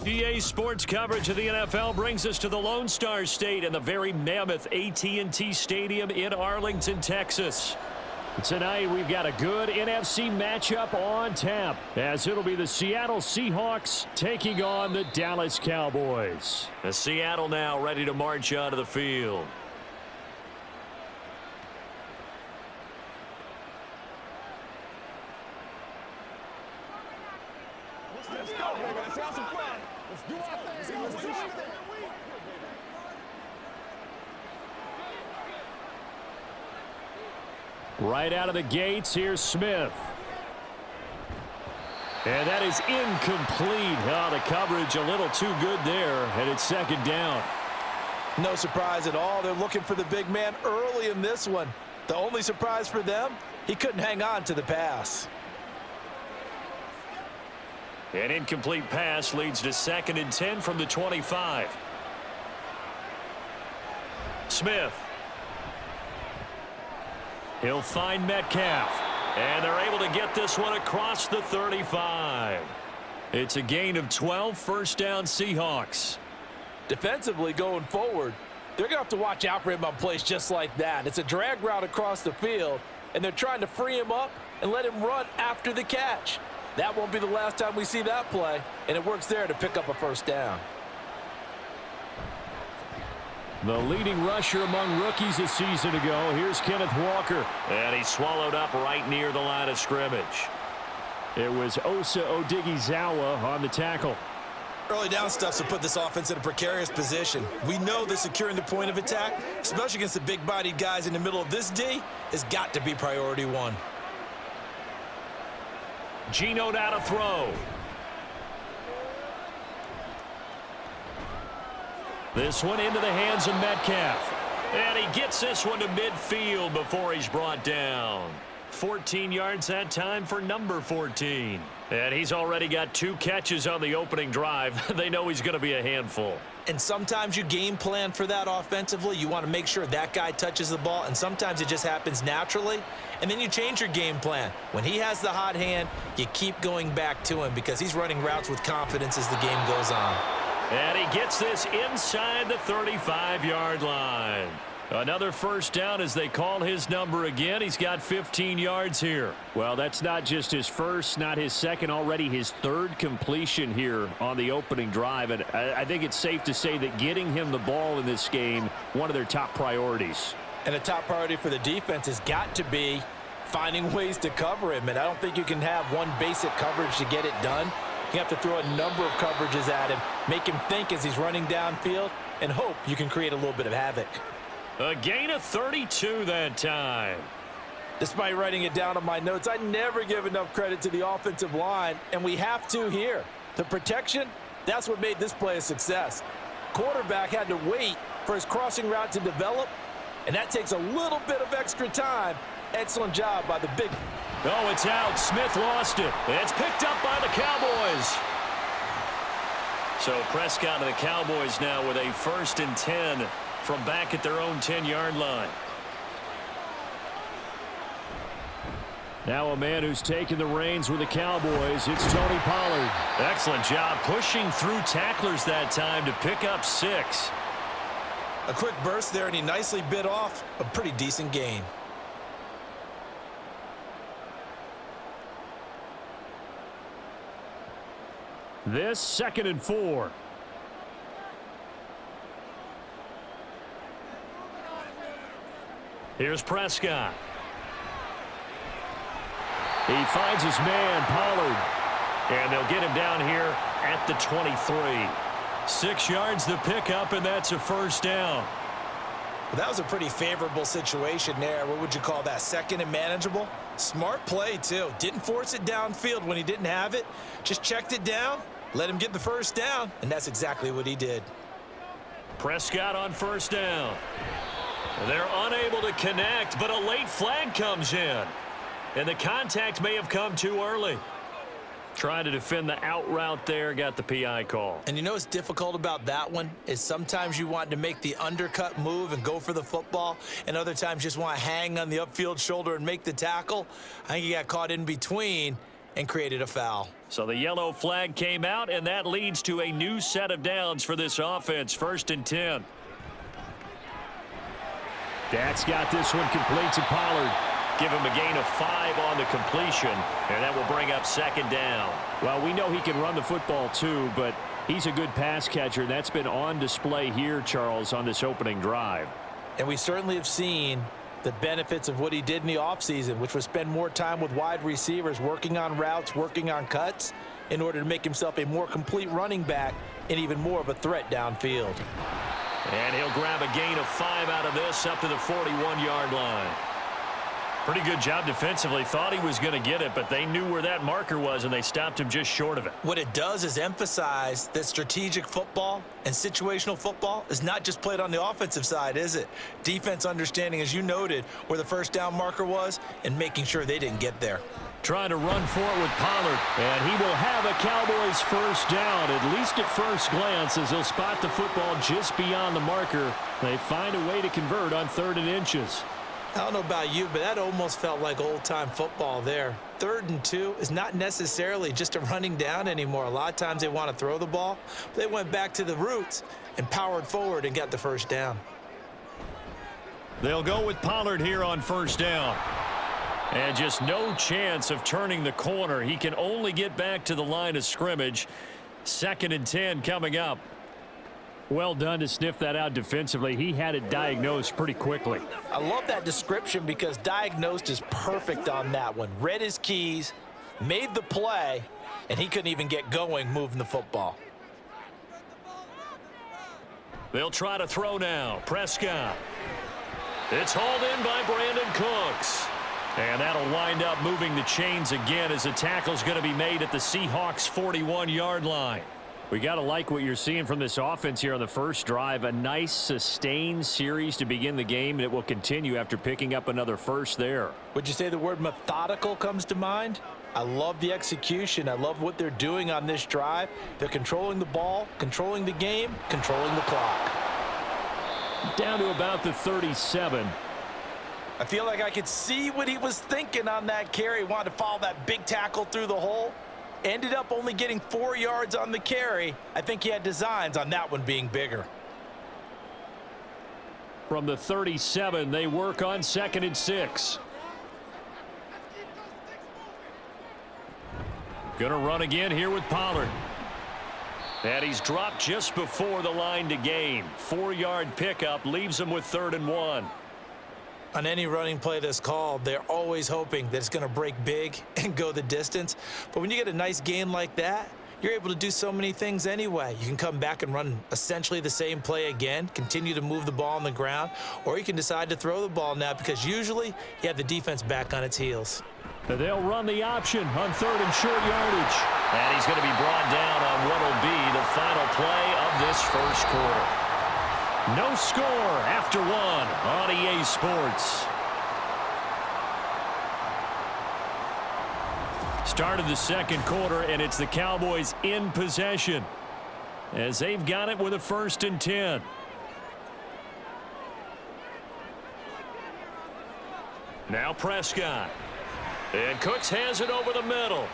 EA Sports coverage of the NFL brings us to the Lone Star State and the very mammoth AT&T Stadium in Arlington, Texas. Tonight, we've got a good NFC matchup on tap, as it'll be the Seattle Seahawks taking on the Dallas Cowboys. The Seattle now ready to march onto the field. Let's go, baby. Let's have some fun. Let's do our thing. Let's do our thing. Right out of the gates, here's Smith. And that is incomplete. Oh, the coverage a little too good there, and it's second down. No surprise at all. They're looking for the big man early in this one. The only surprise for them, he couldn't hang on to the pass. An incomplete pass leads to 2nd and 10 from the 25. Smith. He'll find Metcalf. And they're able to get this one across the 35. It's a gain of 12, first down Seahawks. Defensively going forward, they're going to have to watch out for him on plays just like that. It's a drag route across the field, and they're trying to free him up and let him run after the catch. That won't be the last time we see that play, and it works there to pick up a first down. The leading rusher among rookies a season ago. Here's Kenneth Walker. And he's swallowed up right near the line of scrimmage. It was Osa Odighizuwa on the tackle. Early down stuff to put this offense in a precarious position. We know that securing the point of attack, especially against the big-bodied guys in the middle of this D, has got to be priority one. Geno down to throw. This one into the hands of Metcalf. And he gets this one to midfield before he's brought down. 14 yards that time for number 14. And he's already got 2 catches on the opening drive. They know he's going to be a handful. And sometimes you game plan for that offensively. You want to make sure that guy touches the ball, and sometimes it just happens naturally. And then you change your game plan. When he has the hot hand, you keep going back to him because he's running routes with confidence as the game goes on. And he gets this inside the 35-yard line. Another first down as they call his number again. He's got 15 yards here. Well, that's not just his first, not his second, already his 3rd completion here on the opening drive. And I think it's safe to say that getting him the ball in this game, one of their top priorities. And a top priority for the defense has got to be finding ways to cover him. And I don't think you can have one basic coverage to get it done. You have to throw a number of coverages at him, make him think as he's running downfield, and hope you can create a little bit of havoc. A gain of 32 that time. Despite writing it down on my notes, I never give enough credit to the offensive line, and we have to here. The protection, that's what made this play a success. Quarterback had to wait for his crossing route to develop, and that takes a little bit of extra time. Excellent job by the big... Oh, it's out. Smith lost it. It's picked up by the Cowboys. So Prescott and the Cowboys now with a 1st and 10 from back at their own 10-yard line. Now a man who's taken the reins with the Cowboys, it's Tony Pollard. Excellent job pushing through tacklers that time to pick up 6. A quick burst there, and he nicely bit off a pretty decent gain. This 2nd and 4. Here's Prescott. He finds his man, Pollard. And they'll get him down here at the 23. 6 yards to pick up, and that's a first down. That was a pretty favorable situation there. What would you call that? 2nd and manageable? Smart play, too. Didn't force it downfield when he didn't have it. Just checked it down, let him get the first down, and that's exactly what he did. Prescott on first down. They're unable to connect, but a late flag comes in. And the contact may have come too early. Trying to defend the out route there, got the PI call. And you know what's difficult about that one is sometimes you want to make the undercut move and go for the football, and other times just want to hang on the upfield shoulder and make the tackle. I think he got caught in between and created a foul. So the yellow flag came out, and that leads to a new set of downs for this offense. 1st and 10. That's got this one complete to Pollard. Give him a gain of 5 on the completion, and that will bring up 2nd down. Well, we know he can run the football too, but he's a good pass catcher. That's been on display here, Charles, on this opening drive. And we certainly have seen the benefits of what he did in the offseason, which was spend more time with wide receivers, working on routes, working on cuts, in order to make himself a more complete running back and even more of a threat downfield. And he'll grab a gain of 5 out of this up to the 41-yard line. Pretty good job defensively. Thought he was going to get it, but they knew where that marker was, and they stopped him just short of it. What it does is emphasize that strategic football and situational football is not just played on the offensive side, is it? Defense understanding, as you noted, where the 1st down marker was and making sure they didn't get there. Trying to run for it with Pollard, and he will have a Cowboys 1st down, at least at first glance, as they'll spot the football just beyond the marker. They find a way to convert on 3rd and inches. I don't know about you, but that almost felt like old-time football there. 3rd and 2 is not necessarily just a running down anymore. A lot of times they want to throw the ball. But they went back to the roots and powered forward and got the 1st down. They'll go with Pollard here on 1st down. And just no chance of turning the corner. He can only get back to the line of scrimmage. 2nd and 10 coming up. Well done to sniff that out defensively. He had it diagnosed pretty quickly. I love that description because diagnosed is perfect on that one. Read his keys, made the play, and he couldn't even get going moving the football. They'll try to throw now. Prescott. It's hauled in by Brandon Cooks. And that'll wind up moving the chains again as the tackle's going to be made at the Seahawks 41-yard line. We got to like what you're seeing from this offense here on the first drive. A nice sustained series to begin the game, and it will continue after picking up another 1st there. Would you say the word methodical comes to mind? I love the execution. I love what they're doing on this drive. They're controlling the ball, controlling the game, controlling the clock. Down to about the 37. I feel like I could see what he was thinking on that carry. Wanted to follow that big tackle through the hole. Ended up only getting 4 yards on the carry. I think he had designs on that one being bigger. From the 37, they work on 2nd and 6. Gonna run again here with Pollard. And he's dropped just before the line to gain. 4-yard pickup leaves him with 3rd and 1. On any running play that's called, they're always hoping that it's going to break big and go the distance. But when you get a nice gain like that, you're able to do so many things anyway. You can come back and run essentially the same play again, continue to move the ball on the ground, or you can decide to throw the ball now because usually you have the defense back on its heels. They'll run the option on 3rd and short yardage. And he's going to be brought down on what will be the final play of this 1st quarter. No score after 1 on EA Sports. Start of the 2nd quarter, and it's the Cowboys in possession as they've got it with a 1st and 10. Now Prescott. And Cooks has it over the middle.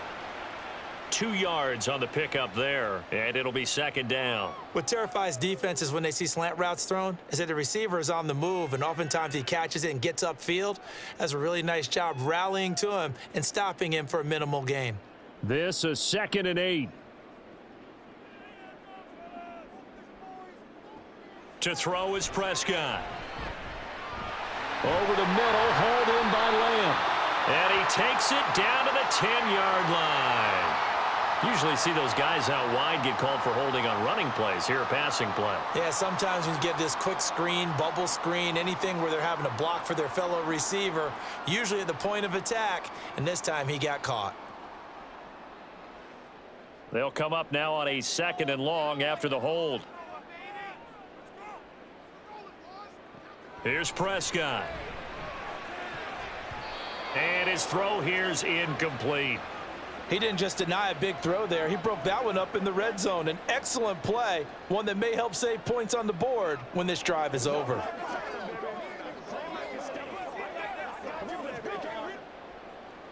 2 yards on the pickup there, and it'll be 2nd down. What terrifies defenses when they see slant routes thrown is that the receiver is on the move, and oftentimes he catches it and gets upfield. Does a really nice job rallying to him and stopping him for a minimal gain. This is 2nd and 8. To throw is Prescott. Over the middle, hauled in by Lamb. And he takes it down to the 10-yard line. Usually see those guys out wide get called for holding on running plays. Here a passing play. Yeah, sometimes when you get this quick screen, bubble screen, anything where they're having to block for their fellow receiver, usually at the point of attack, and this time he got caught. They'll come up now on a 2nd and long after the hold. Here's Prescott. And his throw here's incomplete. He didn't just deny a big throw there. He broke that one up in the red zone. An excellent play, one that may help save points on the board when this drive is over.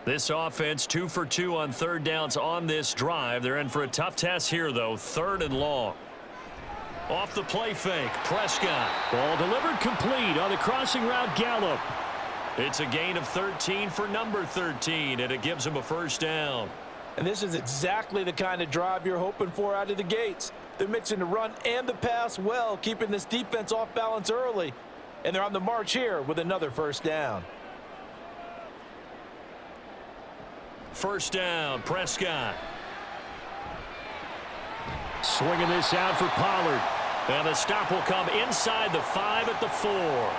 This offense 2 for 2 on third downs on this drive. They're in for a tough test here, though. 3rd and long. Off the play fake, Prescott. Ball delivered complete on the crossing route, Gallup. It's a gain of 13 for number 13, and it gives him a first down. And this is exactly the kind of drive you're hoping for out of the gates. They're mixing the run and the pass well, keeping this defense off balance early. And they're on the march here with another first down. First down, Prescott. Swinging this out for Pollard. And the stop will come inside the 5 at the 4.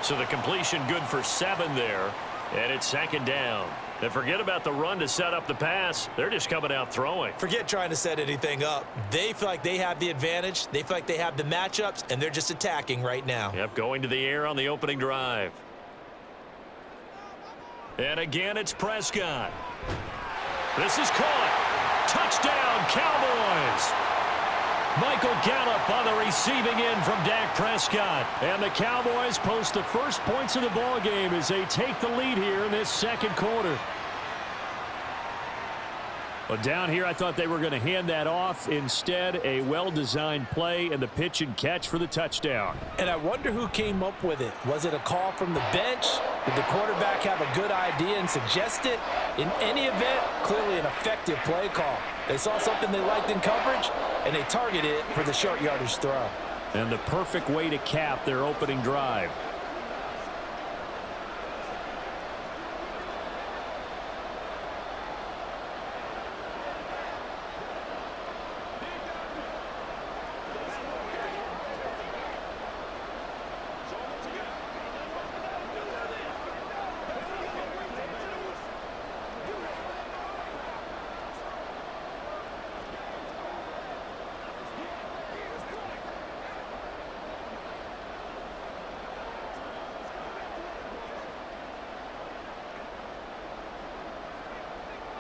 So the completion good for 7 there. And it's 2nd down. And forget about the run to set up the pass. They're just coming out throwing. Forget trying to set anything up. They feel like they have the advantage. They feel like they have the matchups, and they're just attacking right now. Yep, going to the air on the opening drive. And again, it's Prescott. This is caught. Touchdown, Cowboys. Michael Gallup on the receiving end from Dak Prescott. And the Cowboys post the first points of the ball game as they take the lead here in this 2nd quarter. Well, down here, I thought they were going to hand that off. Instead, a well-designed play and the pitch and catch for the touchdown. And I wonder who came up with it. Was it a call from the bench? Did the quarterback have a good idea and suggest it? In any event, clearly an effective play call. They saw something they liked in coverage, and they targeted it for the short yardage throw. And the perfect way to cap their opening drive.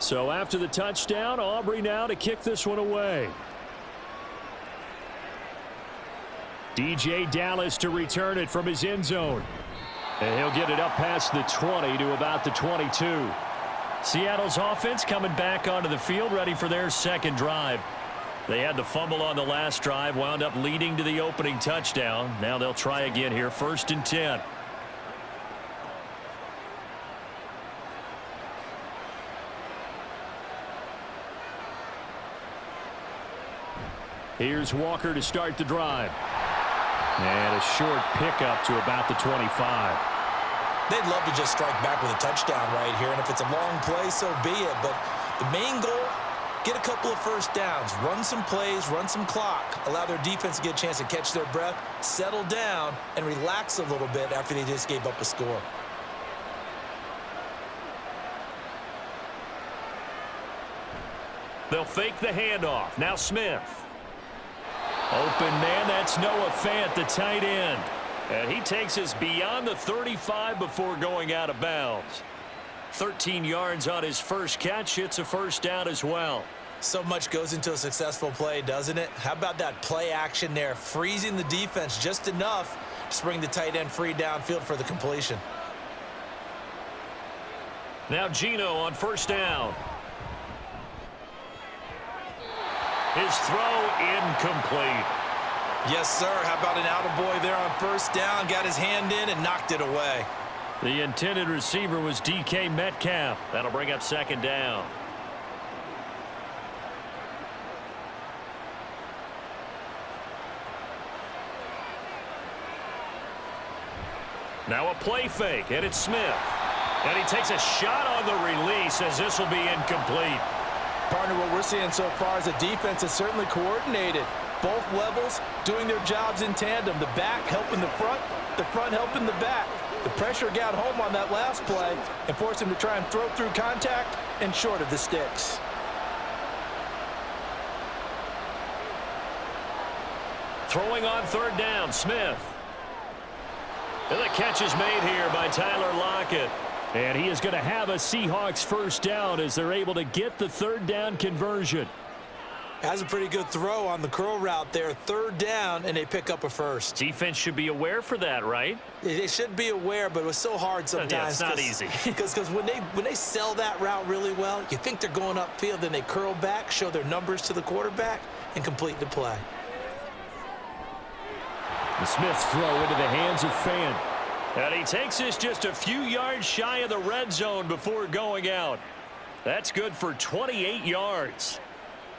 So after the touchdown, Aubrey now to kick this one away. DJ Dallas to return it from his end zone. And he'll get it up past the 20 to about the 22. Seattle's offense coming back onto the field, ready for their 2nd drive. They had the fumble on the last drive, wound up leading to the opening touchdown. Now they'll try again here, 1st and 10. Here's Walker to start the drive. And a short pickup to about the 25. They'd love to just strike back with a touchdown right here, and if it's a long play, so be it. But the main goal, get a couple of first downs, run some plays, run some clock, allow their defense to get a chance to catch their breath, settle down, and relax a little bit after they just gave up a score. They'll fake the handoff. Now Smith. Open man, that's Noah Fant, the tight end. And he takes us beyond the 35 before going out of bounds. 13 yards on his first catch. It's a first down as well. So much goes into a successful play, doesn't it? How about that play action there, freezing the defense just enough to bring the tight end free downfield for the completion. Now Geno on first down. His throw incomplete. Yes, sir. How about an attaboy there on first down? Got his hand in and knocked it away. The intended receiver was DK Metcalf. That'll bring up 2nd down. Now a play fake, and it's Smith. And he takes a shot on the release as this will be incomplete. Partner, what we're seeing so far is a defense that's certainly coordinated. Both levels doing their jobs in tandem. The back helping the front helping the back. The pressure got home on that last play and forced him to try and throw through contact and short of the sticks. Throwing on 3rd down, Smith. And the catch is made here by Tyler Lockett. And he is going to have a Seahawks first down as they're able to get the 3rd down conversion. Has a pretty good throw on the curl route there. 3rd down, and they pick up a first. Defense should be aware for that, right? They should be aware, but it was so hard sometimes. Yeah, it's not easy. Because when they sell that route really well, you think they're going upfield, then they curl back, show their numbers to the quarterback, and complete the play. The Smith's throw into the hands of Fan. And he takes this just a few yards shy of the red zone before going out. That's good for 28 yards.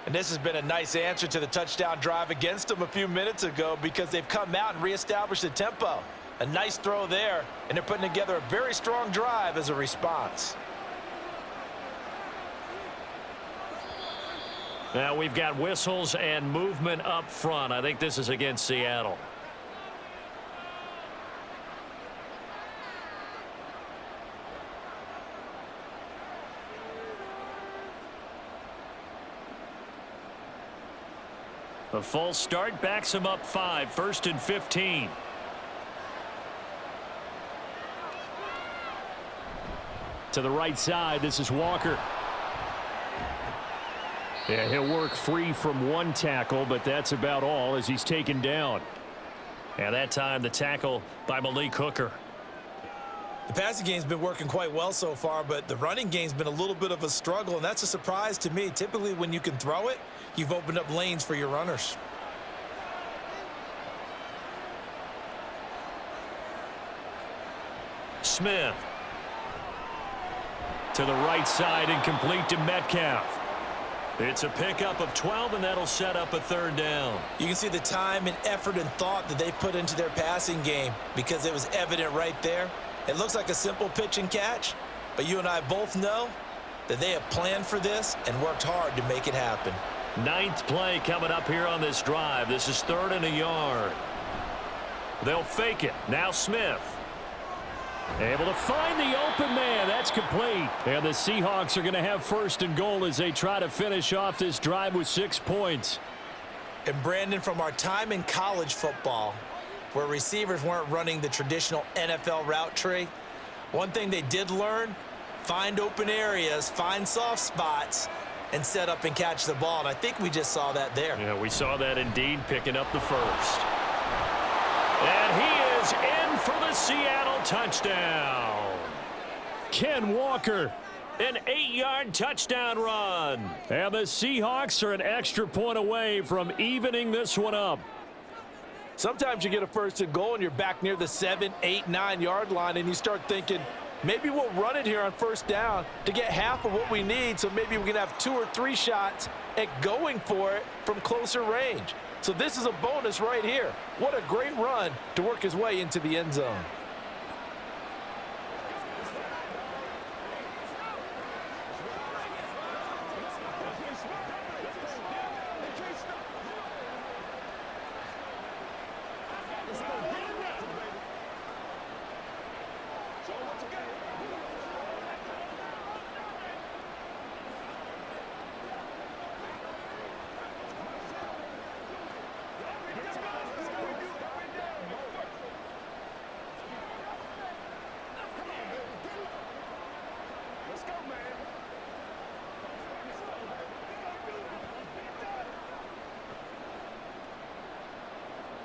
And this has been a nice answer to the touchdown drive against them a few minutes ago because they've come out and reestablished the tempo. A nice throw there, and they're putting together a very strong drive as a response. Now we've got whistles and movement up front. I think this is against Seattle. A false start backs him up 5, 1st and 15. To the right side, this is Walker. Yeah, he'll work free from 1 tackle, but that's about all as he's taken down. And that time the tackle by Malik Hooker. The passing game's been working quite well so far, but the running game's been a little bit of a struggle, and that's a surprise to me. Typically, when you can throw it, you've opened up lanes for your runners. Smith. To the right side and complete to Metcalf. It's a pickup of 12, and that'll set up a 3rd down. You can see the time and effort and thought that they've put into their passing game because it was evident right there. It looks like a simple pitch and catch, but you and I both know that they have planned for this and worked hard to make it happen. 9th play coming up here on this drive. This is 3rd and a yard. They'll fake it. Now Smith. Able to find the open man. That's complete. And the Seahawks are going to have 1st and goal as they try to finish off this drive with 6 points. And Brandon, from our time in college football, where receivers weren't running the traditional NFL route tree, one thing they did learn, find open areas, find soft spots, and set up and catch the ball. And I think we just saw that there. Yeah, we saw that indeed, picking up the 1st. And he is in for the Seattle touchdown. Ken Walker, an 8-yard touchdown run. And the Seahawks are an extra point away from evening this one up. Sometimes you get a 1st and goal and you're back near the 7, 8, 9-yard line, and you start thinking, maybe we'll run it here on 1st down to get half of what we need, so maybe we can have 2 or 3 shots at going for it from closer range. So this is a bonus right here. What a great run to work his way into the end zone.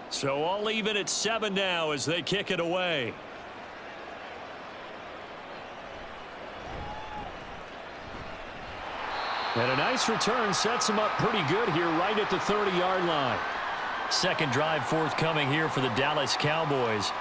So all even at 7 now as they kick it away. And a nice return sets him up pretty good here right at the 30-yard line. 2nd drive forthcoming here for the Dallas Cowboys.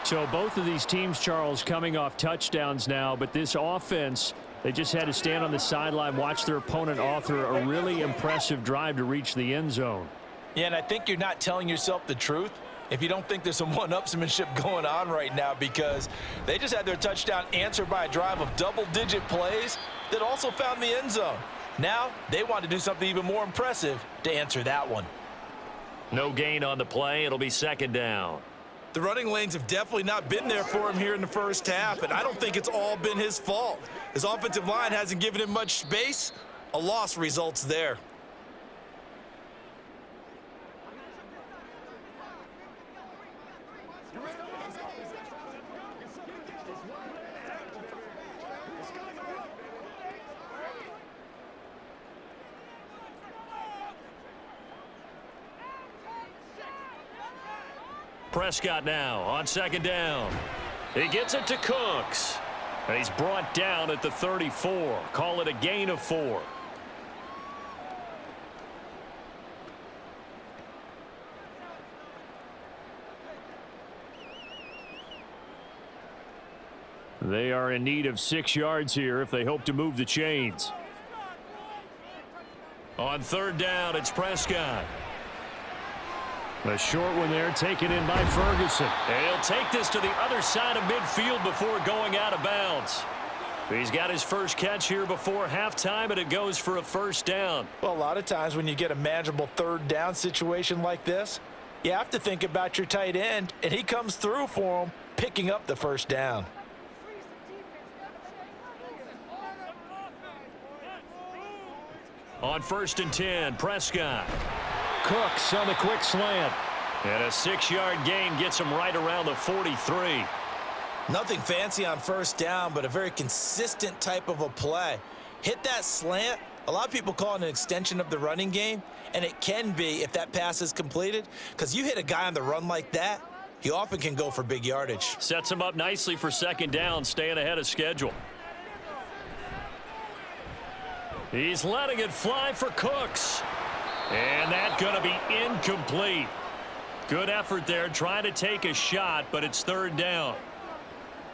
So both of these teams, Charles, coming off touchdowns now, but this offense, they just had to stand on the sideline, watch their opponent author a really impressive drive to reach the end zone. Yeah, and I think you're not telling yourself the truth if you don't think there's some one-upsmanship going on right now, because they just had their touchdown answered by a drive of double-digit plays that also found the end zone. Now they want to do something even more impressive to answer that one. No gain on the play. It'll be 2nd down. The running lanes have definitely not been there for him here in the 1st half, and I don't think it's all been his fault. His offensive line hasn't given him much space. A loss results there. Prescott now on second down. He gets it to Cooks. And he's brought down at the 34. Call it a gain of 4. They are in need of 6 yards here if they hope to move the chains. On third down, it's Prescott. A short one there taken in by Ferguson. And he'll take this to the other side of midfield before going out of bounds. He's got his first catch here before halftime, and it goes for a first down. Well, a lot of times when you get a manageable third down situation like this, you have to think about your tight end, and he comes through for him, picking up the first down. On 1st and 10, Prescott. Cooks on the quick slant. And a 6-yard gain gets him right around the 43. Nothing fancy on first down, but a very consistent type of a play. Hit that slant. A lot of people call it an extension of the running game, and it can be if that pass is completed, because you hit a guy on the run like that, he often can go for big yardage. Sets him up nicely for second down, staying ahead of schedule. He's letting it fly for Cooks. And that's going to be incomplete. Good effort there, trying to take a shot, but it's third down.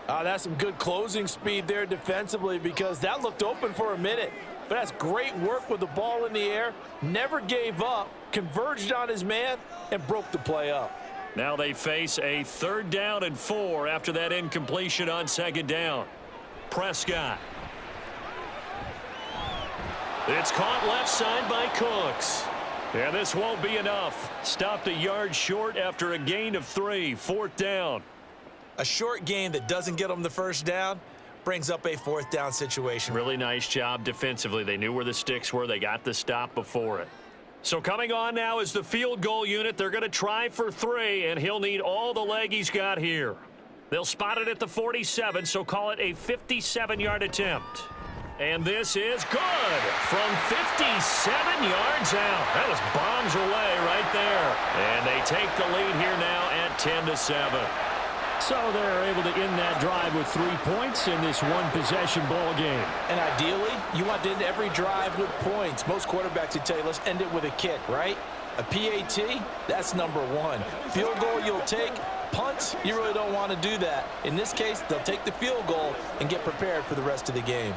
That's some good closing speed there defensively, because that looked open for a minute. But that's great work with the ball in the air. Never gave up, converged on his man, and broke the play up. Now they face a 3rd down and 4 after that incompletion on second down. Prescott. It's caught left side by Cooks. And this won't be enough. Stopped a yard short after a gain of 3. 4th down. A short gain that doesn't get them the first down brings up a 4th down situation. Really nice job defensively. They knew where the sticks were. They got the stop before it. So coming on now is the field goal unit. They're going to try for 3, and he'll need all the leg he's got here. They'll spot it at the 47, so call it a 57-yard attempt. And this is good from 57 yards out. That was bombs away right there. And they take the lead here now at 10-7. So they're able to end that drive with 3 points in this one-possession ball game. And ideally, you want to end every drive with points. Most quarterbacks would tell you, let's end it with a kick, right? A PAT, that's number 1. Field goal you'll take. Punts, you really don't want to do that. In this case, they'll take the field goal and get prepared for the rest of the game.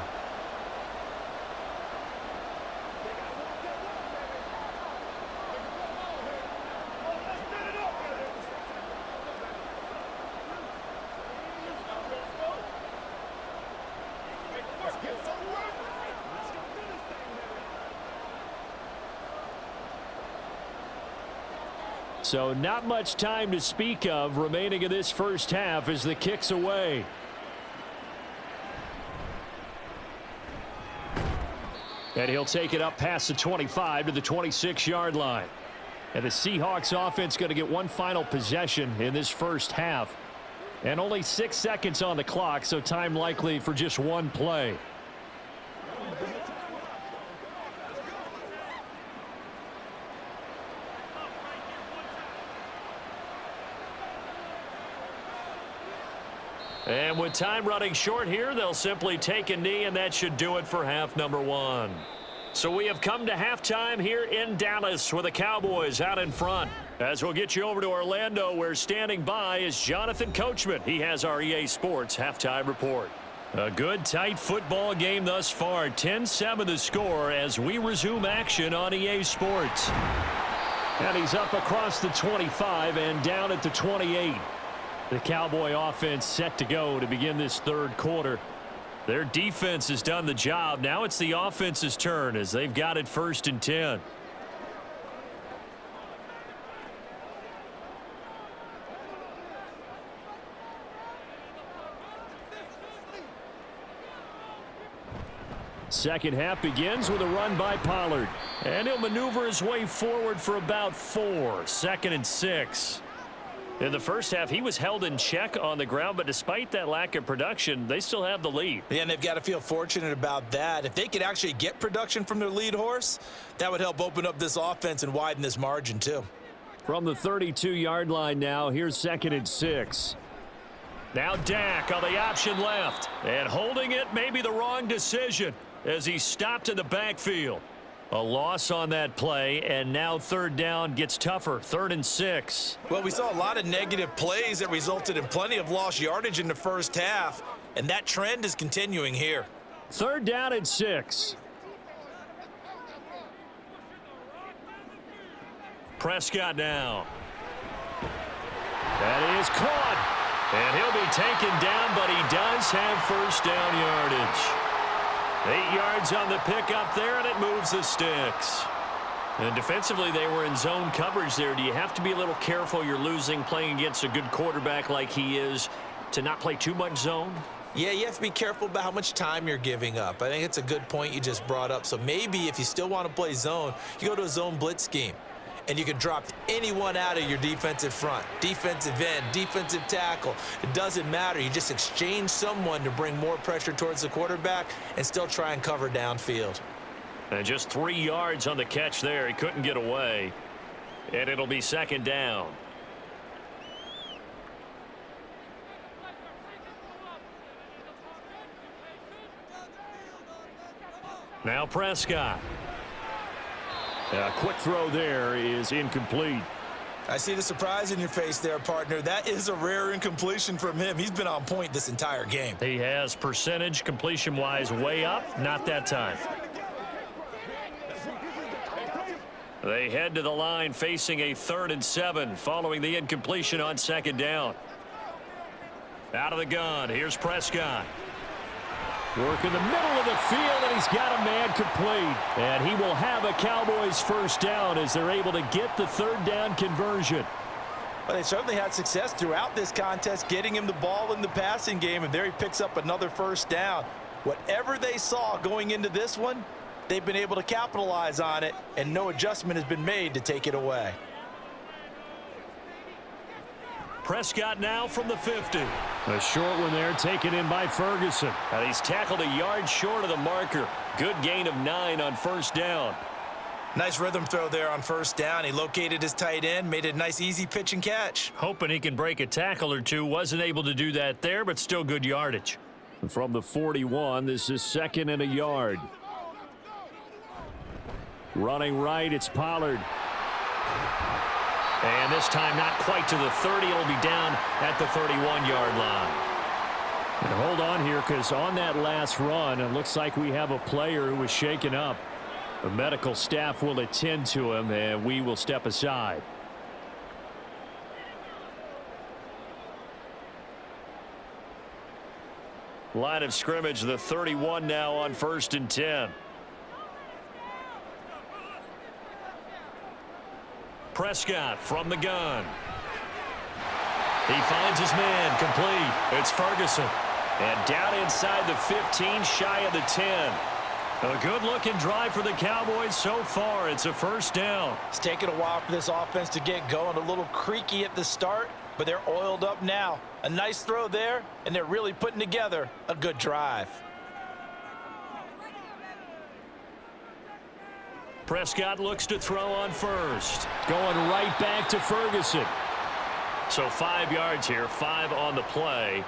So not much time to speak of remaining in this first half as the kick's away. And he'll take it up past the 25 to the 26-yard line. And the Seahawks offense going to get one final possession in this first half. And only 6 seconds on the clock, so time likely for just one play. And with time running short here, they'll simply take a knee, and that should do it for half number 1. So we have come to halftime here in Dallas with the Cowboys out in front. As we'll get you over to Orlando, where standing by is Jonathan Coachman. He has our EA Sports halftime report. A good, tight football game thus far. 10-7 the score as we resume action on EA Sports. And he's up across the 25 and down at the 28. The Cowboy offense set to go to begin this third quarter. Their defense has done the job. Now it's the offense's turn as they've got it 1st and 10. Second half begins with a run by Pollard. And he'll maneuver his way forward for about 4. 2nd and 6. In the first half, he was held in check on the ground, but despite that lack of production, they still have the lead. Yeah, and they've got to feel fortunate about that. If they could actually get production from their lead horse, that would help open up this offense and widen this margin too. From the 32-yard line now, here's 2nd and 6. Now Dak on the option left. And holding it may be the wrong decision as he stopped in the backfield. A loss on that play, and now 3rd down gets tougher. 3rd and 6. Well, we saw a lot of negative plays that resulted in plenty of lost yardage in the first half, and that trend is continuing here. 3rd down and 6. Prescott now. That is caught. And he'll be taken down, but he does have 1st down yardage. 8 yards on the pickup there, and it moves the sticks. And defensively, they were in zone coverage there. Do you have to be a little careful? You're losing playing against a good quarterback like he is to not play too much zone? Yeah, you have to be careful about how much time you're giving up. I think it's a good point you just brought up. So maybe if you still want to play zone, you go to a zone blitz scheme. And you can drop anyone out of your defensive front, defensive end, defensive tackle. It doesn't matter. You just exchange someone to bring more pressure towards the quarterback and still try and cover downfield. And just 3 yards on the catch there. He couldn't get away. And it'll be 2nd down. Now Prescott. A quick throw there is incomplete. I see the surprise in your face there, partner. That is a rare incompletion from him. He's been on point this entire game. He has percentage completion-wise way up. Not that time. They head to the line facing a 3rd and 7 following the incompletion on 2nd down. Out of the gun. Here's Prescott. Work in the middle of the field, and he's got a man complete. And he will have a Cowboys 1st down as they're able to get the 3rd down conversion. Well, they certainly had success throughout this contest, getting him the ball in the passing game, and there he picks up another 1st down. Whatever they saw going into this one, they've been able to capitalize on it, and no adjustment has been made to take it away. Prescott now from the 50. A short one there taken in by Ferguson. And he's tackled a yard short of the marker. Good gain of 9 on 1st down. Nice rhythm throw there on 1st down. He located his tight end, made a nice easy pitch and catch. Hoping he can break a tackle or two. Wasn't able to do that there, but still good yardage. From the 41, this is 2nd and a yard. Running right, it's Pollard. And this time not quite to the 30. It'll be down at the 31-yard line. And hold on here, because on that last run, it looks like we have a player who was shaken up. The medical staff will attend to him, and we will step aside. Line of scrimmage, the 31 now on 1st and 10. Prescott from the gun. He finds his man complete. It's Ferguson. And down inside the 15, shy of the 10. A good-looking drive for the Cowboys so far. It's a 1st down. It's taken a while for this offense to get going. A little creaky at the start, but they're oiled up now. A nice throw there, and they're really putting together a good drive. Prescott looks to throw on 1st. Going right back to Ferguson. So 5 yards here, 5 on the play.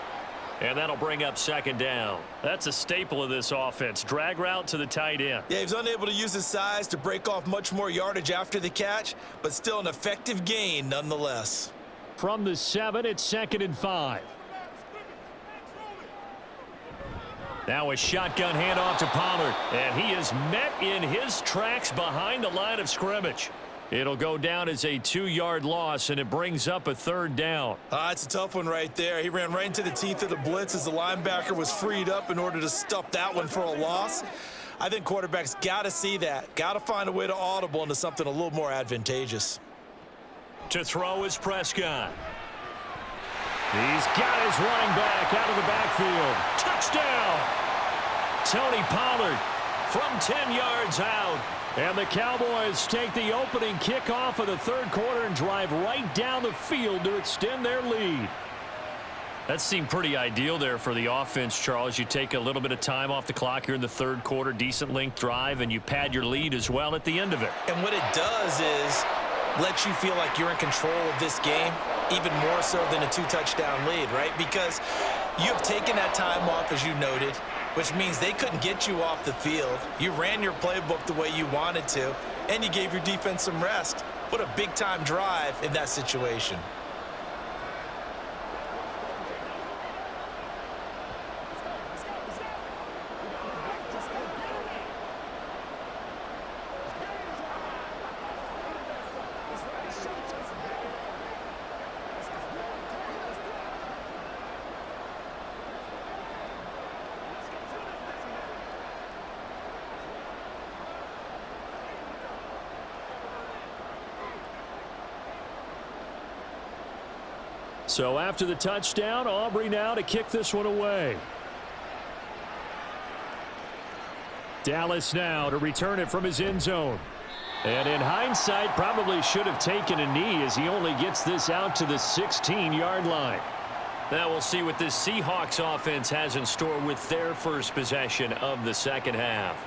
And that'll bring up 2nd down. That's a staple of this offense. Drag route to the tight end. Yeah, he was unable to use his size to break off much more yardage after the catch, but still an effective gain nonetheless. From the 7, it's 2nd and 5. Now a shotgun handoff to Pollard. And he is met in his tracks behind the line of scrimmage. It'll go down as a 2-yard loss, and it brings up a 3rd down. It's a tough one right there. He ran right into the teeth of the blitz as the linebacker was freed up in order to stuff that one for a loss. I think quarterbacks got to see that. Got to find a way to audible into something a little more advantageous. To throw is Prescott. He's got his running back out of the backfield. Touchdown! Tony Pollard from 10 yards out. And the Cowboys take the opening kickoff of the 3rd quarter and drive right down the field to extend their lead. That seemed pretty ideal there for the offense, Charles. You take a little bit of time off the clock here in the 3rd quarter, decent length drive, and you pad your lead as well at the end of it. And what it does is lets you feel like you're in control of this game, even more so than a 2-touchdown lead, right? Because you have taken that time off, as you noted, which means they couldn't get you off the field. You ran your playbook the way you wanted to, and you gave your defense some rest. What a big-time drive in that situation. So after the touchdown, Aubrey now to kick this one away. Dallas now to return it from his end zone. And in hindsight, probably should have taken a knee as he only gets this out to the 16-yard line. Now we'll see what this Seahawks offense has in store with their first possession of the second half.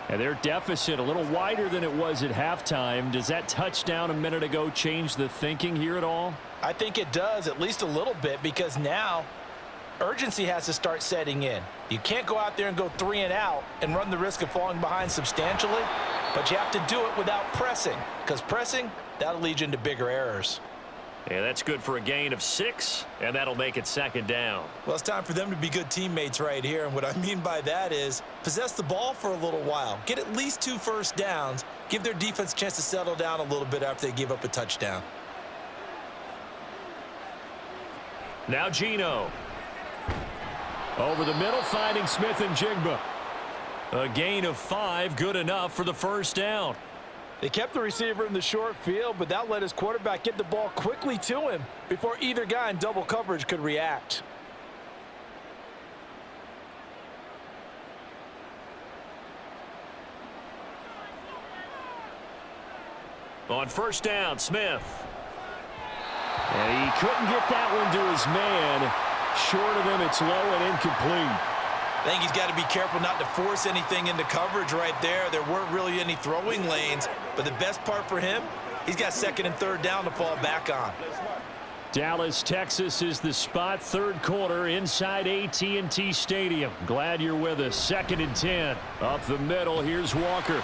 And their deficit a little wider than it was at halftime. Does that touchdown a minute ago change the thinking here at all? I think it does, at least a little bit, because now urgency has to start setting in. You can't go out there and go 3 and out and run the risk of falling behind substantially, but you have to do it without pressing, because pressing, that'll lead you into bigger errors. Yeah, that's good for a gain of 6, and that'll make it second down. Well, it's time for them to be good teammates right here, and what I mean by that is possess the ball for a little while, get at least 2 first downs, give their defense a chance to settle down a little bit after they give up a touchdown. Now Geno. Over the middle, finding Smith and Jigba. A gain of 5, good enough for the first down. They kept the receiver in the short field, but that let his quarterback get the ball quickly to him before either guy in double coverage could react. On first down, Smith. And he couldn't get that one to his man. Short of him, it's low and incomplete. I think he's got to be careful not to force anything into coverage right there. There weren't really any throwing lanes, but the best part for him, he's got second and third down to fall back on. Dallas, Texas is the spot. Third quarter inside AT&T Stadium. Glad you're with us. 2nd and 10. Up the middle, here's Walker.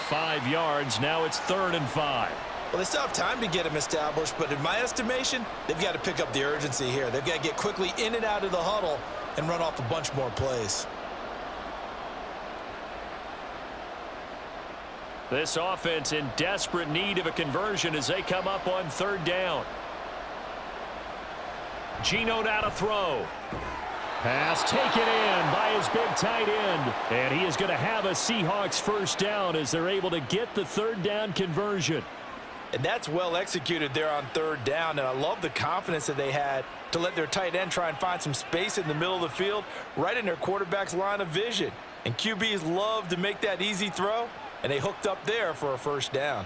5 yards, now it's 3rd and 5. Well, they still have time to get him established, but in my estimation, they've got to pick up the urgency here. They've got to get quickly in and out of the huddle and run off a bunch more plays. This offense in desperate need of a conversion as they come up on 3rd down. Geno now to throw. Pass taken in by his big tight end. And he is going to have a Seahawks first down as they're able to get the 3rd down conversion. And that's well executed there on 3rd down. And I love the confidence that they had to let their tight end try and find some space in the middle of the field, right in their quarterback's line of vision. And QBs love to make that easy throw, and they hooked up there for a first down.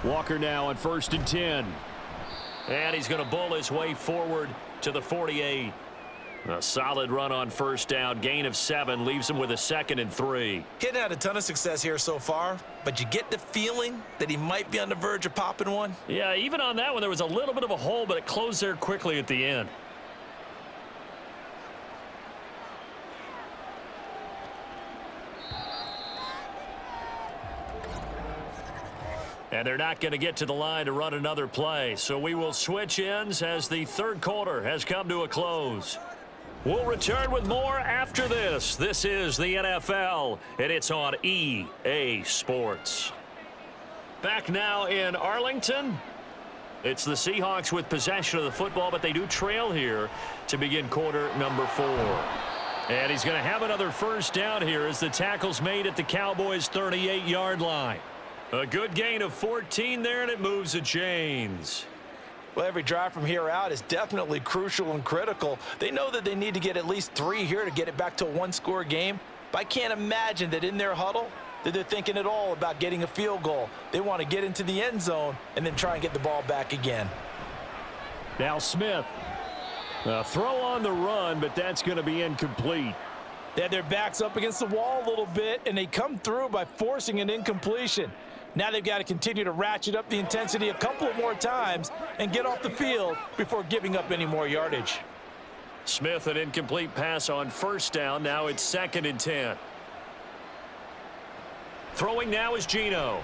Walker now on 1st and 10. And he's going to bull his way forward to the 48. A solid run on first down. Gain of 7 leaves him with a 2nd and 3. He hadn't had a ton of success here so far, but you get the feeling that he might be on the verge of popping one. Yeah, even on that one, there was a little bit of a hole, but it closed there quickly at the end. And they're not going to get to the line to run another play. So we will switch ends as the 3rd quarter has come to a close. We'll return with more after this. This is the NFL, and it's on EA Sports. Back now in Arlington. It's the Seahawks with possession of the football, but they do trail here to begin quarter number 4. And he's going to have another first down here as the tackle's made at the Cowboys' 38-yard line. A good gain of 14 there, and it moves the chains. Well, every drive from here out is definitely crucial and critical. They know that they need to get at least 3 here to get it back to a 1-score game. But I can't imagine that in their huddle that they're thinking at all about getting a field goal. They want to get into the end zone and then try and get the ball back again. Now Smith. A throw on the run, but that's going to be incomplete. They had their backs up against the wall a little bit, and they come through by forcing an incompletion. Now they've got to continue to ratchet up the intensity a couple of more times and get off the field before giving up any more yardage. Smith, an incomplete pass on first down. Now it's 2nd and 10. Throwing now is Geno.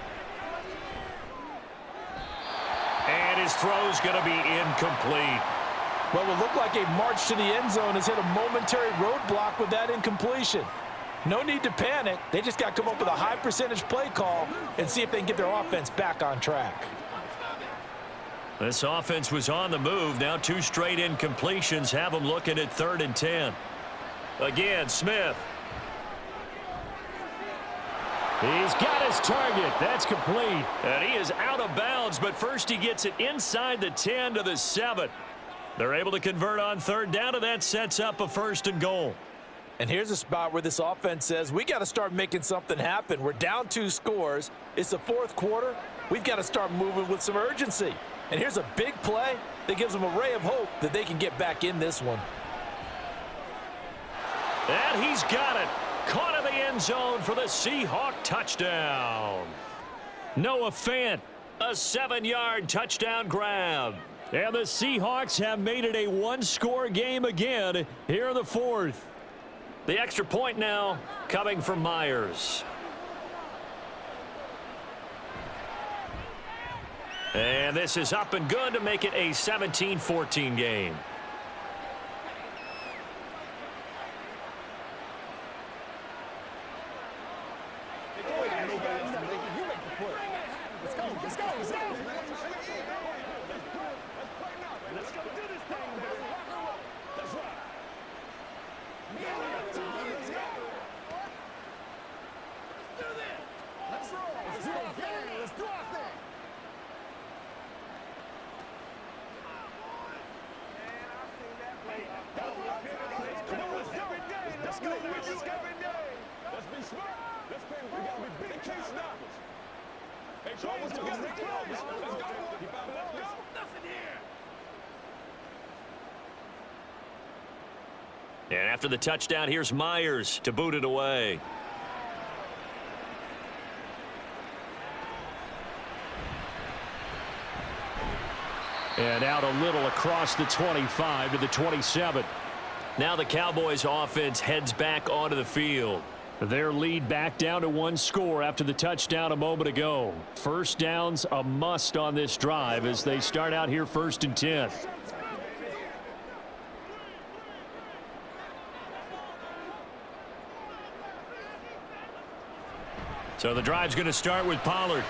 And his throw's going to be incomplete. What will look like a march to the end zone has hit a momentary roadblock with that incompletion. No need to panic. They just got to come up with a high percentage play call and see if they can get their offense back on track. This offense was on the move. Now 2 straight incompletions have them looking at 3rd and 10. Again, Smith. He's got his target. That's complete. And he is out of bounds, but first he gets it inside the 10 to the 7. They're able to convert on 3rd down, and that sets up a 1st and goal. And here's a spot where this offense says, we got to start making something happen. We're down 2 scores. It's the 4th quarter. We've got to start moving with some urgency. And here's a big play that gives them a ray of hope that they can get back in this one. And he's got it. Caught in the end zone for the Seahawk touchdown. Noah Fant, a 7-yard touchdown grab. And the Seahawks have made it a 1-score game again here in the 4th. The extra point now coming from Myers. And this is up and good to make it a 17-14 game. And after the touchdown, here's Myers to boot it away. And out a little across the 25 to the 27. Now the Cowboys offense heads back onto the field. Their lead back down to 1 score after the touchdown a moment ago. First down's a must on this drive as they start out here 1st and 10. So the drive's going to start with Pollard.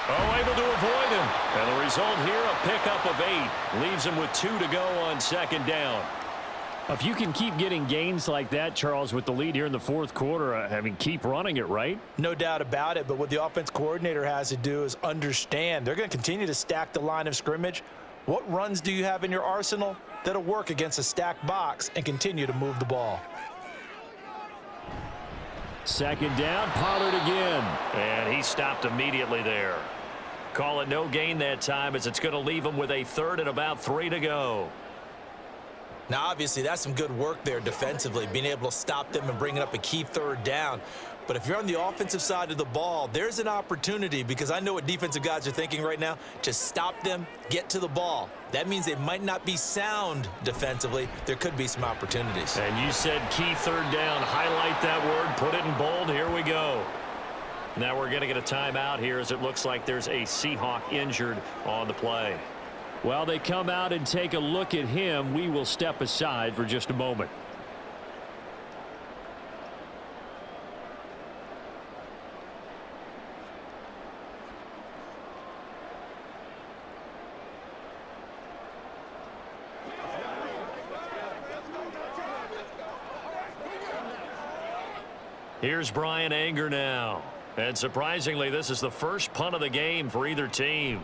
Oh, able to avoid him. And the result here, a pickup of 8. Leaves him with 2 to go on 2nd down. If you can keep getting gains like that, Charles, with the lead here in the 4th quarter, I mean, keep running it, right? No doubt about it, but what the offense coordinator has to do is understand. They're going to continue to stack the line of scrimmage. What runs do you have in your arsenal that'll work against a stacked box and continue to move the ball? 2nd down, Pollard again. And he stopped immediately there. Call it no gain that time as it's going to leave him with a 3rd and about 3 to go. Now, obviously, that's some good work there defensively, being able to stop them and bringing up a key 3rd down. But if you're on the offensive side of the ball, there's an opportunity, because I know what defensive guys are thinking right now. Just stop them, get to the ball. That means they might not be sound defensively. There could be some opportunities. And you said key 3rd down. Highlight that word. Put it in bold. Here we go. Now we're going to get a timeout here as it looks like there's a Seahawk injured on the play. Well, they come out and take a look at him. We will step aside for just a moment. Here's Brian Anger now. And surprisingly, this is the first punt of the game for either team.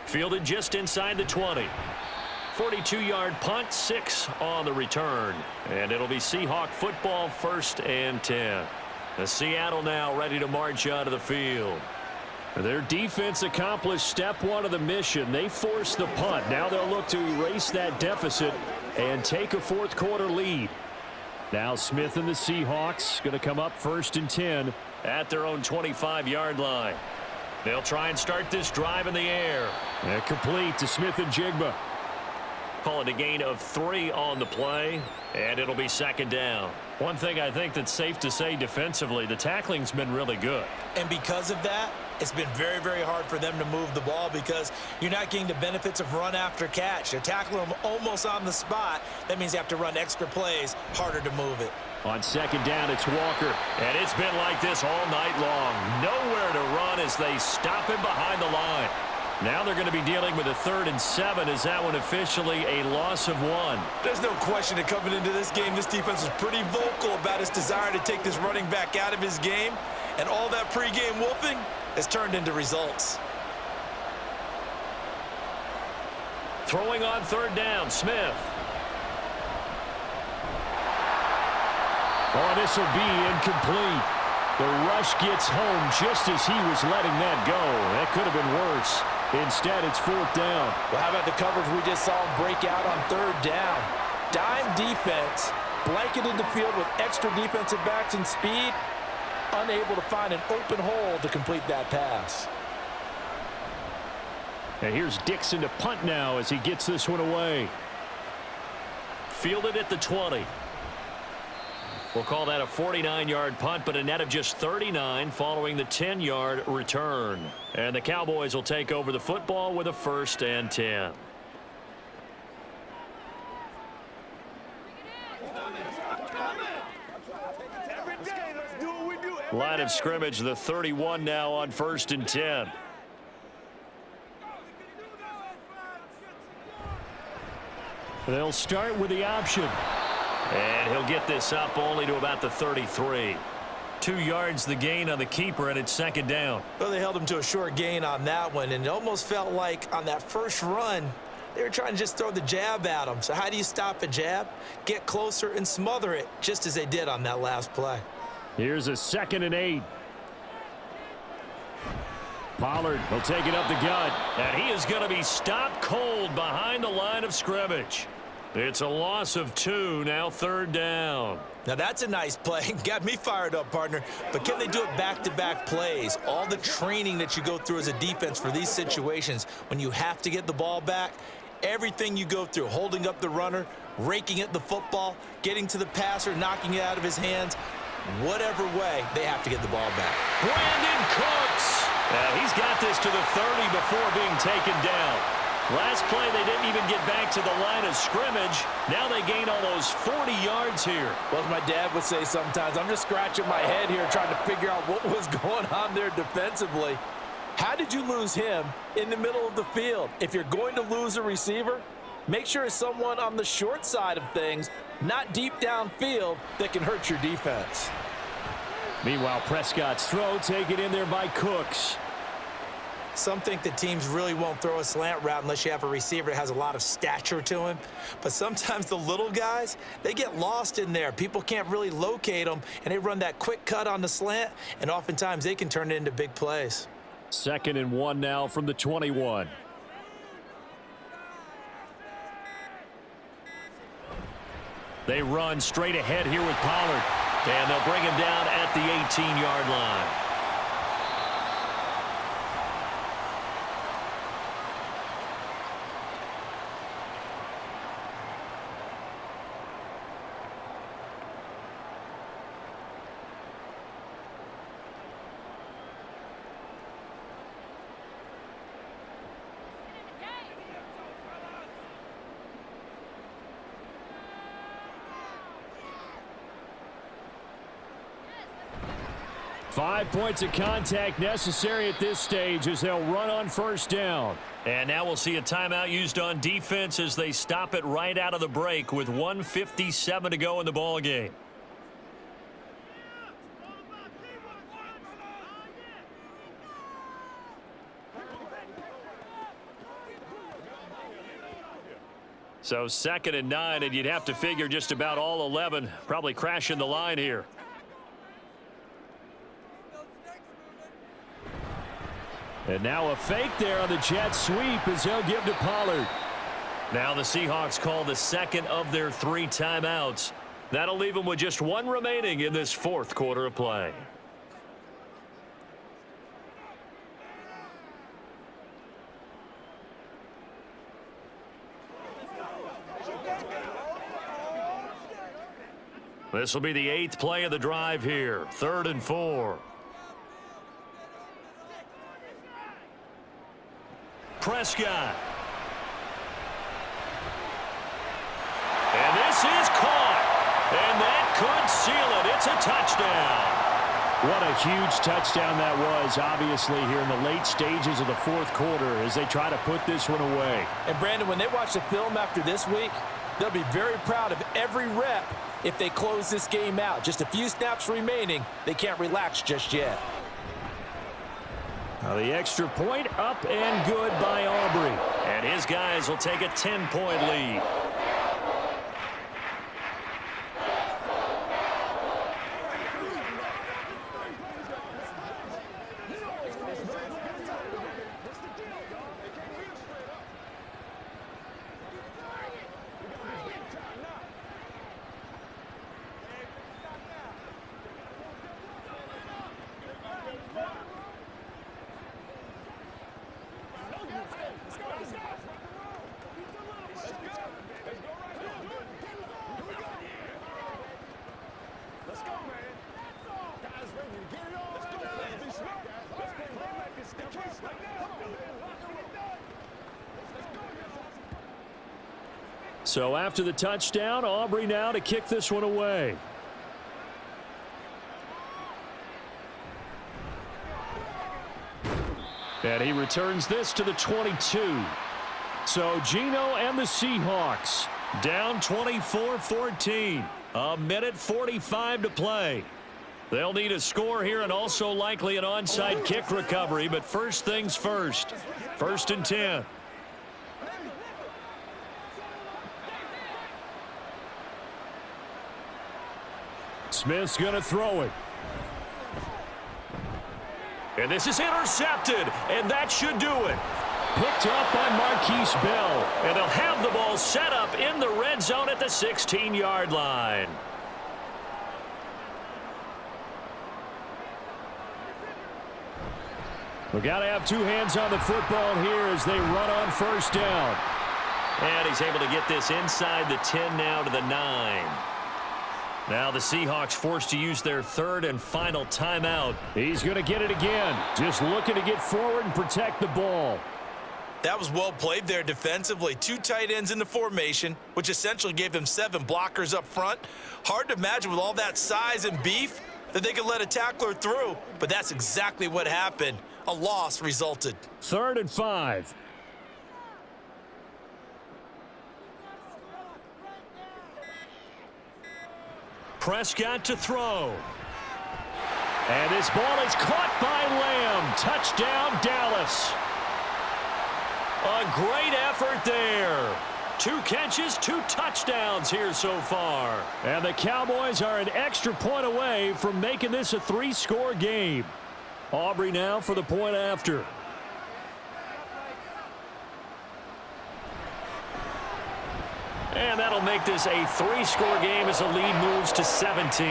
Fielded just inside the 20. 42-yard punt, 6 on the return. And it'll be Seahawk football, 1st and 10. The Seattle now ready to march onto the field. Their defense accomplished step one of the mission. They forced the punt. Now they'll look to erase that deficit and take a fourth quarter lead. Now Smith and the Seahawks going to come up 1st and 10 at their own 25-yard line. They'll try and start this drive in the air. And complete to Smith and Jigba. Call it a gain of 3 on the play, and it'll be 2nd down. One thing I think that's safe to say defensively, the tackling's been really good. And because of that, it's been very, very hard for them to move the ball because you're not getting the benefits of run after catch. They're tackling them almost on the spot. That means you have to run extra plays, harder to move it. On 2nd down, it's Walker. And it's been like this all night long. Nowhere to run as they stop him behind the line. Now they're going to be dealing with a 3rd and 7. Is that one officially a loss of 1? There's no question that coming into this game, this defense was pretty vocal about its desire to take this running back out of his game. And all that pregame wolfing has turned into results. Throwing on 3rd down, Smith. Oh, this will be incomplete. The rush gets home just as he was letting that go. That could have been worse. Instead, it's 4th down. Well, how about the coverage we just saw him break out on 3rd down? Dime defense, blanketed the field with extra defensive backs and speed, unable to find an open hole to complete that pass. And here's Dixon to punt now as he gets this one away. Fielded at the 20. We'll call that a 49-yard punt, but a net of just 39 following the 10-yard return. And the Cowboys will take over the football with a 1st and 10. Line of scrimmage, the 31 now on 1st and 10. They'll start with the option. And he'll get this up only to about the 33. 2 yards the gain on the keeper, and it's 2nd down. Well, they held him to a short gain on that one, and it almost felt like on that first run, they were trying to just throw the jab at him. So how do you stop a jab? Get closer and smother it, just as they did on that last play. Here's a 2nd and 8. Pollard will take it up the gut. And he is going to be stopped cold behind the line of scrimmage. It's a loss of 2, now 3rd down. Now that's a nice play. Got me fired up, partner. But can they do it back-to-back plays? All the training that you go through as a defense for these situations, when you have to get the ball back, everything you go through, holding up the runner, raking at the football, getting to the passer, knocking it out of his hands, whatever way, they have to get the ball back. Brandon Cooks. He's got this to the 30 before being taken down. Last play, they didn't even get back to the line of scrimmage. Now they gain almost 40 yards here. Well, as my dad would say sometimes, I'm just scratching my head here trying to figure out what was going on there defensively. How did you lose him in the middle of the field? If you're going to lose a receiver, make sure it's someone on the short side of things, not deep downfield, that can hurt your defense. Meanwhile, Prescott's throw taken in there by Cooks. Some think that teams really won't throw a slant route unless you have a receiver that has a lot of stature to him. But sometimes the little guys, they get lost in there. People can't really locate them, and they run that quick cut on the slant, and oftentimes they can turn it into big plays. 2nd and 1 now from the 21. They run straight ahead here with Pollard. And they'll bring him down at the 18-yard line. Five points of contact necessary at this stage as they'll run on 1st down. And now we'll see a timeout used on defense as they stop it right out of the break with 1:57 to go in the ball game. So 2nd and 9, and you'd have to figure just about all 11 probably crashing the line here. And now a fake there on the jet sweep as he'll give to Pollard. Now the Seahawks call the second of their 3 timeouts. That'll leave them with just 1 remaining in this 4th quarter of play. This will be the 8th play of the drive here. 3rd and 4. Prescott. And this is caught. And that could seal it. It's a touchdown. What a huge touchdown that was, obviously, here in the late stages of the 4th quarter as they try to put this one away. And, Brandon, when they watch the film after this week, they'll be very proud of every rep if they close this game out. Just a few snaps remaining. They can't relax just yet. Now the extra point up and good by Aubrey. And his guys will take a 10-point lead. So after the touchdown, Aubrey now to kick this one away. And he returns this to the 22. So Geno and the Seahawks down 24-14. A minute 45 to play. They'll need a score here and also likely an onside kick recovery. But first things first. 1st and 10. Smith's going to throw it. And this is intercepted. And that should do it. Picked up by Marquise Bell. And they'll have the ball set up in the red zone at the 16-yard line. We've got to have 2 hands on the football here as they run on 1st down. And he's able to get this inside the 10 now to the 9. Now the Seahawks forced to use their 3rd and final timeout. He's going to get it again. Just looking to get forward and protect the ball. That was well played there defensively. 2 tight ends in the formation, which essentially gave them 7 blockers up front. Hard to imagine with all that size and beef that they could let a tackler through, but that's exactly what happened. A loss resulted. 3rd and 5. Prescott to throw. And this ball is caught by Lamb. Touchdown, Dallas. A great effort there. 2 catches, 2 touchdowns here so far. And the Cowboys are an extra point away from making this a 3-score game. Aubrey now for the point after. And that'll make this a 3-score game as the lead moves to 17.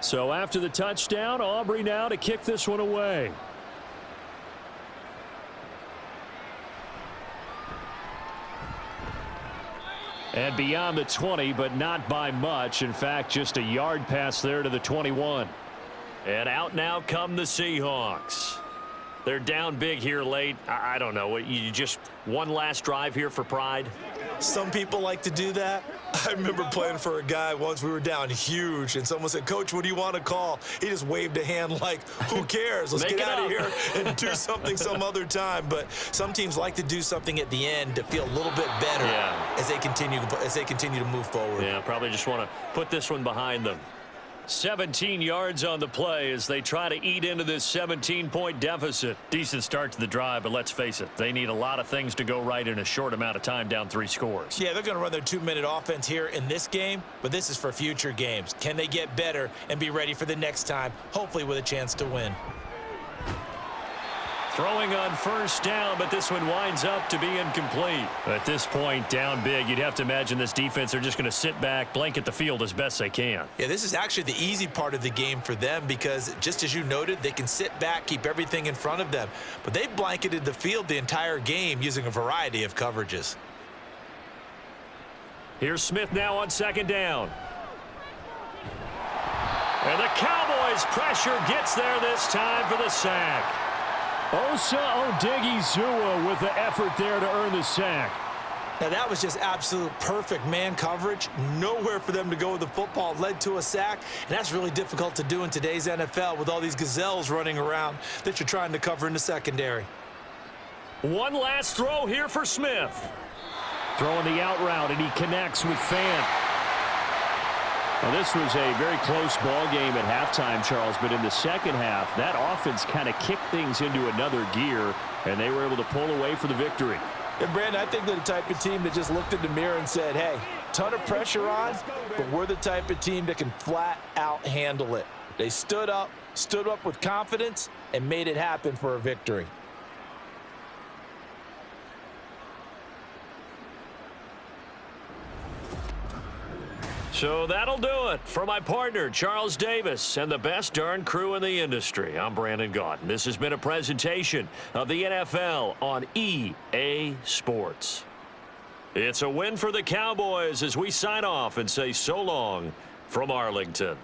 So after the touchdown, Aubrey now to kick this one away. And beyond the 20, but not by much. In fact, just a yard pass there to the 21. And out now come the Seahawks. They're down big here late. I don't know. You just one last drive here for pride? Some people like to do that. I remember playing for a guy once. We were down huge, and someone said, "Coach, what do you want to call?" He just waved a hand like, who cares? Let's get out of here and do something some other time. But some teams like to do something at the end to feel a little bit better as they continue to move forward. Yeah, probably just want to put this one behind them. 17 yards on the play as they try to eat into this 17-point deficit. Decent start to the drive, but let's face it, they need a lot of things to go right in a short amount of time, down 3 scores. Yeah, they're going to run their 2-minute offense here in this game, but this is for future games. Can they get better and be ready for the next time, hopefully with a chance to win? Throwing on first down, but this one winds up to be incomplete. At this point, down big, you'd have to imagine this defense are just going to sit back, blanket the field as best they can. Yeah, this is actually the easy part of the game for them because, just as you noted, they can sit back, keep everything in front of them. But they've blanketed the field the entire game using a variety of coverages. Here's Smith now on second down. And the Cowboys pressure gets there this time for the sack. Osa Odigizua with the effort there to earn the sack. Now, that was just absolute perfect man coverage. Nowhere for them to go with the football. Led to a sack, and that's really difficult to do in today's NFL with all these gazelles running around that you're trying to cover in the secondary. One last throw here for Smith. Throwing the out route, and he connects with Fant. Well, this was a very close ball game at halftime, Charles, but in the second half, that offense kind of kicked things into another gear, and they were able to pull away for the victory. And, Brandon, I think they're the type of team that just looked in the mirror and said, hey, ton of pressure on, but we're the type of team that can flat out handle it. They stood up with confidence, and made it happen for a victory. So that'll do it for my partner, Charles Davis, and the best darn crew in the industry. I'm Brandon Gaudin. This has been a presentation of the NFL on EA Sports. It's a win for the Cowboys as we sign off and say so long from Arlington.